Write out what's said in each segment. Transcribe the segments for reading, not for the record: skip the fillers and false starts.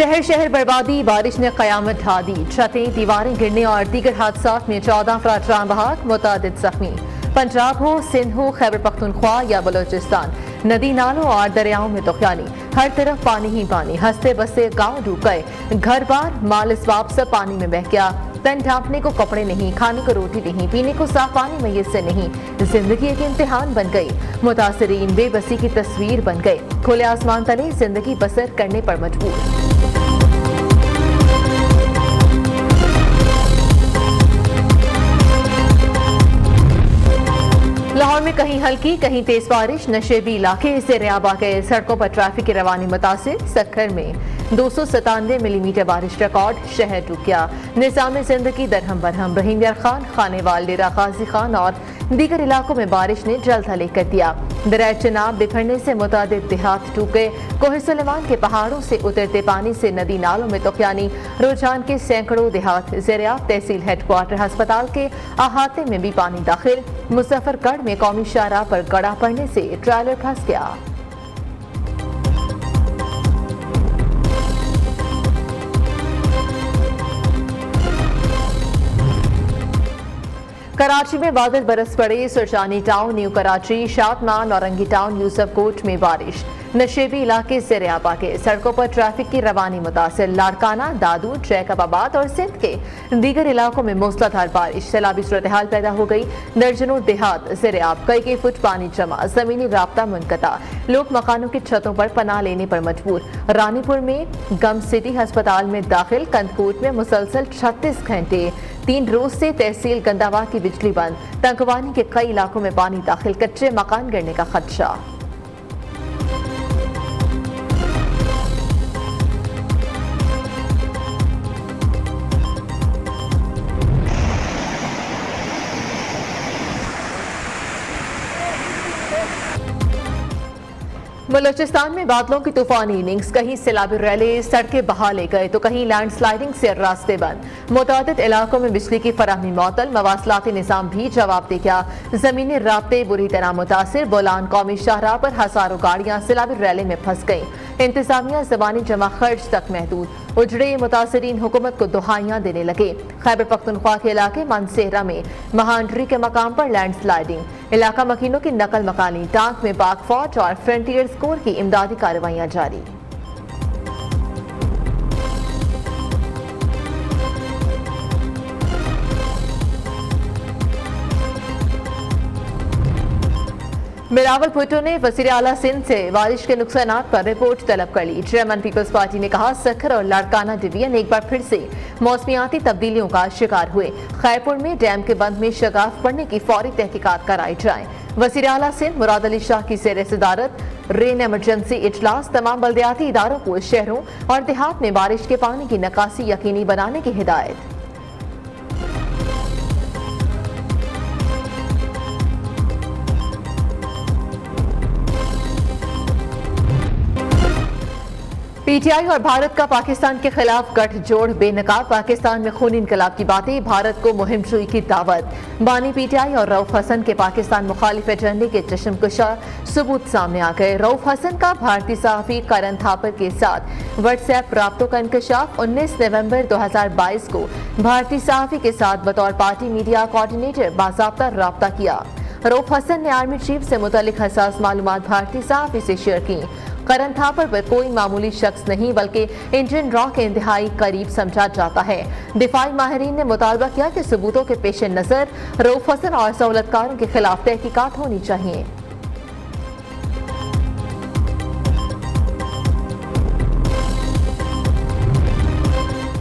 शहर शहर बर्बादी, बारिश ने कयामत ढा दी। छतें, दीवारें गिरने और दीगर हादसात में 14 अफराद जान बहक, मुतादिद जख्मी। पंजाब हो, सिंध हो, खैबर पख्तूनख्वा या बलोचिस्तान, नदी नालों और दरियाओं में तूफानी, हर तरफ पानी ही पानी। हंसते बसते गांव डूब गए, घर बार माल इसबाब सब पानी में बह गया। तन ढांपने को कपड़े नहीं, खाने को रोटी नहीं, पीने को साफ पानी मैसर नहीं। जिंदगी एक इम्तिहान बन गई, मुतासरीन बेबसी की तस्वीर बन गए। खुले आसमान तले जिंदगी बसर करने पर मजबूर। लाहौर में कहीं हल्की कहीं तेज बारिश, नशेबी इलाके से रियाब आ गए। सड़कों पर ट्रैफिक की रवानी मुतासिर। सक्खर में 297 मिलीमीटर बारिश रिकॉर्ड, शहर डूब गया। निज़ाम जिंदगी दरहम बरहम। रहीम यार खान, खानेवाल, डेरा गाजी खान और दीगर इलाकों में बारिश ने जल थले कर दिया। दरिया चिनाब बिखरने से मुतादिद देहात डूब गए। कोहे सुलेमान के पहाड़ों से उतरते पानी से नदी नालों में तूफानी। रुझान के सैकड़ों देहात ज़रियाब। तहसील हेडक्वार्टर अस्पताल के अहाते में भी पानी दाखिल। मुजफ्फरगढ़ में कौमी शाहराह पर गड़ा पड़ने से ट्रेलर फंस गया। कराची में बादल बरस पड़े। Surjani town, new Karachi, Shadman, Orangi town, Yousuf Goth में बारिश। नशेबी इलाके से रियाब आ गए। सड़कों पर ट्रैफिक की रवानी मुतासिर। लाड़काना, दादू, जैकबाबाद और सिंध के दीगर इलाकों में मूसलाधार बारिश। सैलाबी सूरत हाल पैदा हो गई। दर्जनों देहात से रियाब, कई फुट पानी जमा, जमीनी राब्ता मुनक़ता। लोग मकानों की छतों पर पनाह लेने पर मजबूर। रानीपुर में गम सिटी अस्पताल में दाखिल। कंदकोट में मुसलसल 36 घंटे 3 रोज से तहसील गंदावा की बिजली बंद। तंगवानी के कई इलाकों में पानी दाखिल, कच्चे मकान गिरने का खदशा। बलोचिस्तान में बादलों की तूफानी इनिंग्स, कहीं सैलाबी रैली, सड़कें बहा ले गए तो कहीं लैंडस्लाइडिंग से रास्ते बंद। मुतादिद इलाकों में बिजली की फराहमी मअतल, मवासलाती निज़ाम भी जवाब दे गया। जमीनी राब्ते बुरी तरह मुतासिर। बोलान कौमी शाहराह पर हजारों गाड़ियां सैलाबी रैली में फंस गईं। इंतजामिया ज़बानी जमा खर्च तक महदूद। उजड़े मुतासरीन हुकूमत को दुहाइयां देने लगे। खैबर पख्तूनख्वा के इलाके मनसेहरा में महांडरी के मकाम पर लैंडस्लाइडिंग। इलाका मकीनों की नकल मकानी। टांक में पाक फौज और फ्रंटियर स्कोर की इमदादी कार्रवाइयां जारी। बिलावल भुट्टो ने वज़ीर आला सिंध से बारिश के नुकसानात पर रिपोर्ट तलब कर ली। चेयरमैन पीपल्स पार्टी ने कहा, सक्खर और लाड़काना डिवीजन एक बार फिर से मौसमियाती तब्दीलियों का शिकार हुए। खैरपुर में डैम के बंद में शगाफ पड़ने की फौरी तहकीकात कराई जाए। वज़ीर आला सिंध मुराद अली शाह की ज़ेर सदारत रेन एमरजेंसी इजलास। तमाम बल्दियाती इदारों को शहरों और देहात में बारिश के पानी की निकासी यकीनी बनाने की हिदायत। पीटीआई और भारत का पाकिस्तान के खिलाफ गठजोड़ बेनकाब। पाकिस्तान में खूनी इनकलाब की बातें, भारत को मुहिमजुई की दावत। बानी पीटीआई और रऊफ हसन के पाकिस्तान मुखालिफ एजेंडे के चश्मकुशा सबूत सामने आ गए। रऊफ हसन का भारतीय सहाफ़ी करण थापर के साथ व्हाट्सएप राब्तों का इंकशाफ। 19 नवंबर 2022 को भारतीय सहाफ़ी के साथ बतौर पार्टी मीडिया कोऑर्डिनेटर बाज़ाब्ता राब्ता किया। रऊफ हसन ने आर्मी चीफ से मुतालिक हसास मालूमात भारतीय सहाफ़ी से शेयर की। करण थापर पर कोई मामूली शख्स नहीं बल्कि इंडियन रॉ के इंतहाई करीब समझा जाता है। दिफाई माहिरीन ने मुतालबा किया कि सबूतों के पेश नज़र रऊफ हसन और सहूलतकारों के खिलाफ तहकीकात होनी चाहिए।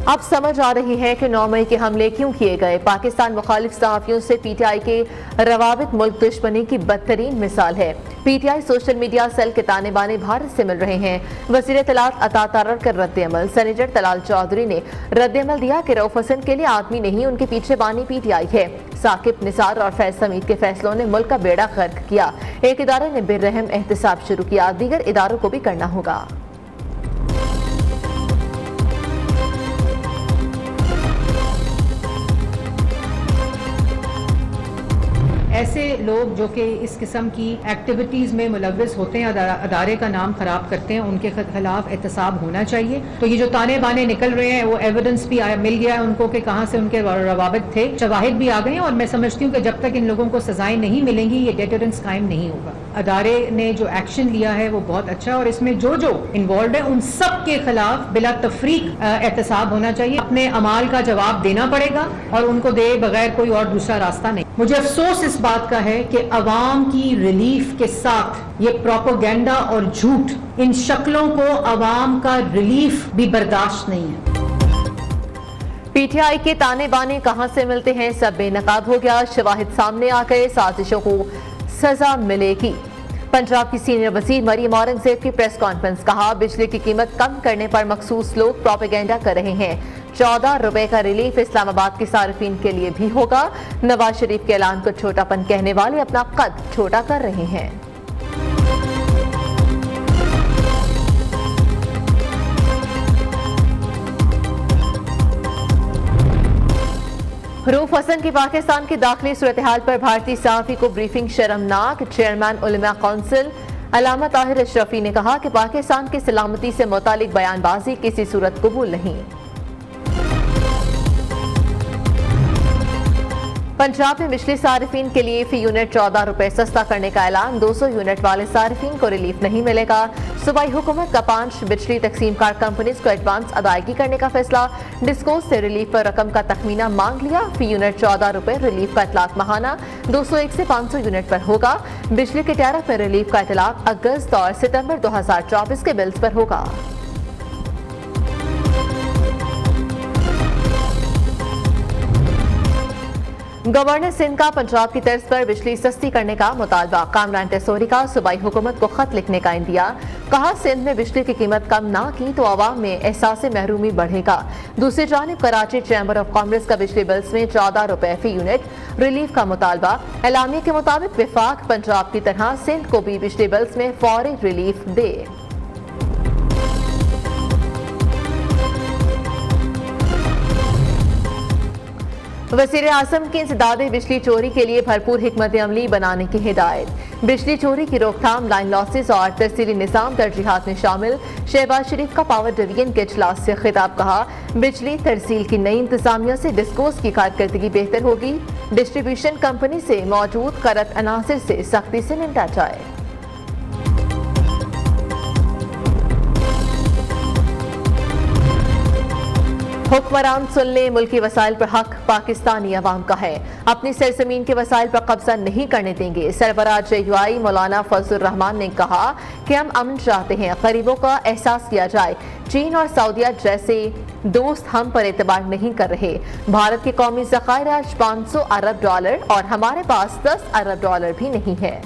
अब समझ आ रही है कि 9 मई के हमले क्यों किए गए। पाकिस्तान मुखालिफ सहाफ़ियों से पीटीआई के रवाबित मुल्क दुश्मनी की बदतरीन मिसाल है। पीटीआई सोशल मीडिया सेल के ताने बाने भारत से मिल रहे हैं। वज़ीर इत्तलात अता तारर का रद्द-ए-अमल। सेनेटर तलाल चौधरी ने रद्द-ए-अमल दिया कि रऊफ हसन के लिए आदमी नहीं, उनके पीछे बानी पीटीआई है। साकिब निसार और फैज समीद के फैसलों ने मुल्क का बेड़ा गर्क किया। एक इदारे ने बेरहम एहतसाब शुरू किया, दीगर इदारों को भी करना होगा। ऐसे लोग जो कि इस किस्म की एक्टिविटीज़ में मुलव्विस होते हैं, अदारे का नाम खराब करते हैं, उनके खिलाफ एहतसाब होना चाहिए। तो ये जो ताने बाने निकल रहे हैं वो एविडेंस भी मिल गया है उनको कि कहाँ से उनके रवाबित थे, शवाहिद भी आ गए हैं, और मैं समझती हूँ कि जब तक इन लोगों को सजाएं नहीं मिलेंगी ये डेटरेंस कायम नहीं होगा। अदारे ने जो एक्शन लिया है वो बहुत अच्छा है और इसमें जो जो इन्वॉल्व है उन सब के खिलाफ बिला तफरीक एहतसाब होना चाहिए। अपने अमाल का जवाब देना पड़ेगा और उनको दे बगैर कोई और दूसरा रास्ता नहीं। मुझे अफसोस इस बात का है कि अवाम की रिलीफ के साथ ये प्रोपेगेंडा और झूठ, इन शक्लों को अवाम का रिलीफ भी बर्दाश्त नहीं है। पीटीआई के ताने बाने कहां से मिलते हैं, सब बेनकाब हो गया, शवाहिद सामने आ गए, साजिशों को सजा मिलेगी। पंजाब की सीनियर वजीर मरियम औरंगजेब की प्रेस कॉन्फ्रेंस, कहा बिजली की कीमत कम करने पर मखसूस लोग प्रोपेगेंडा कर रहे हैं। 14 रुपए का रिलीफ इस्लामाबाद के सार्फिन के लिए भी होगा। नवाज शरीफ के ऐलान को छोटापन कहने वाले अपना कद छोटा कर रहे हैं। रूफ हसन की पाकिस्तान की दाखिली सूरत हाल पर भारतीय सहाफी को ब्रीफिंग शर्मनाक। चेयरमैन उलमा काउंसिल अल्लामा ताहिर अशरफी ने कहा कि पाकिस्तान की सलामती से मुतालिक बयानबाजी किसी सूरत कबूल नहीं। पंजाब में बिजली सारिफिन के लिए फी यूनिट 14 रुपए सस्ता करने का ऐलान। 200 यूनिट वाले सारिफिन को रिलीफ नहीं मिलेगा। सूबाई हुकूमत का 5 बिजली तकसीम कार कंपनीज को एडवांस अदायगी करने का फैसला। डिस्कोस से रिलीफ पर रकम का तखमीना मांग लिया। फी यूनिट 14 रुपए रिलीफ का इतलाक माहाना 201 से 500 यूनिट पर होगा। बिजली के टैरिफ में रिलीफ का इतलाक अगस्त और सितंबर 2024 के बिल्स पर होगा। गवर्नर सिंध का पंजाब की तर्ज पर बिजली सस्ती करने का मुतालबा। कामरान टेसोरी का सूबाई हुकूमत को खत लिखने का इंदिया। कहा सिंध में बिजली की कीमत कम ना की तो आवाम में एहसास महरूमी बढ़ेगा। दूसरी जानिब कराची चैम्बर ऑफ कॉमर्स का बिजली बिल्स में 14 रुपए फी यूनिट रिलीफ का मुतालबा। एलामिया के मुताबिक विफाक पंजाब की तरह सिंध को भी बिजली बिल्स में फौरी रिलीफ दे। वज़ीर आज़म की इंसदादे बिजली चोरी के लिए भरपूर हिकमत अमली बनाने की हिदायत। बिजली चोरी की रोकथाम, लाइन लॉसेस और तरसीली निज़ाम तरजीहात में शामिल। शहबाज शरीफ का पावर डिवीजन के इजलास से खिताब, कहा बिजली तरसील की नई इंतजामिया से डिस्कोस की कारकर्दगी बेहतर होगी। डिस्ट्रीब्यूशन कंपनी से मौजूद करत अनासर से सख्ती से निपटा जाए। हुक्मरान सुन ले, मुल्की वसाइल पर हक पाकिस्तानी अवाम का है। अपनी सरजमीन के वसाइल पर कब्जा नहीं करने देंगे। सरबराह JUI मौलाना फजलुर रहमान ने कहा कि हम अमन चाहते हैं, गरीबों का एहसास किया जाए। चीन और सऊदीया जैसे दोस्त हम पर एतबार नहीं कर रहे। भारत के कौमी ज़खायर आज $500 अरब और हमारे पास $10 अरब भी नहीं है।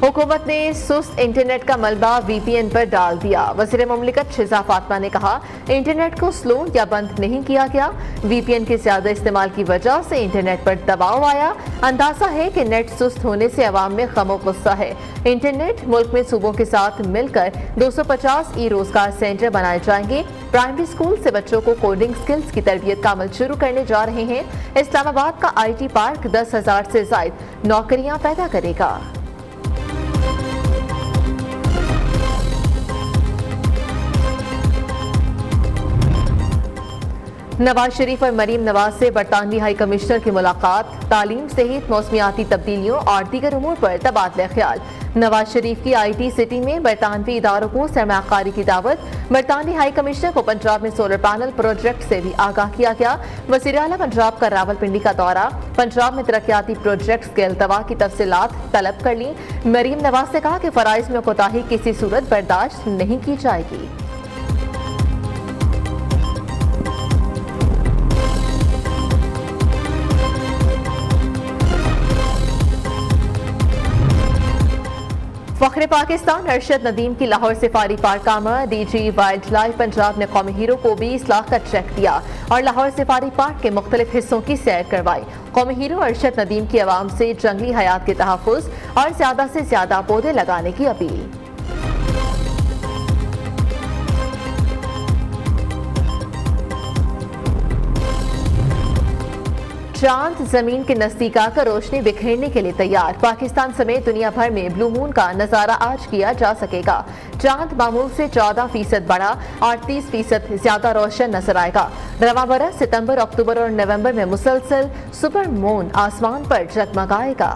हुकूमत ने सुस्त इंटरनेट का मलबा VPN पर डाल दिया। वज़ीर मुमलिकत शिज़ा फातिमा ने कहा इंटरनेट को स्लो या बंद नहीं किया गया। VPN के ज्यादा इस्तेमाल की वजह से इंटरनेट पर दबाव आया। अंदाजा है कि नेट सुस्त होने से अवाम में गम और गुस्सा है। इंटरनेट मुल्क में सूबों के साथ मिलकर 250 रोजगार सेंटर बनाए जाएंगे। प्राइमरी स्कूल से बच्चों को कोडिंग स्किल्स की तरबियत का अमल शुरू करने जा रहे हैं। इस्लामाबाद का IT पार्क 10,000 से ज्यादा नौकरियां पैदा करेगा। नवाज शरीफ और मरीम नवाज से बरतानवी हाई कमिश्नर की मुलाकात। तालीम सहित मौसमियाती तब्दीलियों और दीगर उमूर पर तबादला ख्याल। नवाज शरीफ की IT सिटी में बरतानवी इदारों को सरमायाकारी की दावत। बरतानवी हाई कमिश्नर को पंजाब में सोलर पैनल प्रोजेक्ट से भी आगाह किया गया। वज़ीर आला पंजाब का रावलपिंडी का दौरा। पंजाब में तरक्याती प्रोजेक्ट्स के अल्तवा की तफसीलात तलब कर ली। मरीम नवाज ने कहा कि फराइज में कोताही किसी सूरत बर्दाश्त नहीं की जाएगी। फख्रे पाकिस्तान अरशद नदीम की लाहौर सफारी पार्क आमद। DG वाइल्ड लाइफ पंजाब ने कौमी हीरो को 20 लाख का चेक दिया और लाहौर सफारी पार्क के मुख्तलिफ हिस्सों की सैर करवाई। कौमी हीरो अरशद नदीम की आवाम से जंगली हयात के तहफ़्फ़ुज़ और ज्यादा से ज्यादा पौधे लगाने की अपील। चांद जमीन के नजदीक आकर रोशनी बिखेरने के लिए तैयार। पाकिस्तान समेत दुनिया भर में ब्लू मून का नजारा आज किया जा सकेगा। चांद मामूल से 14% बड़ा और 30% ज्यादा रोशन नजर आएगा। रवां बरस सितंबर, अक्टूबर और नवंबर में मुसलसल सुपर मून आसमान पर जगमगाएगा।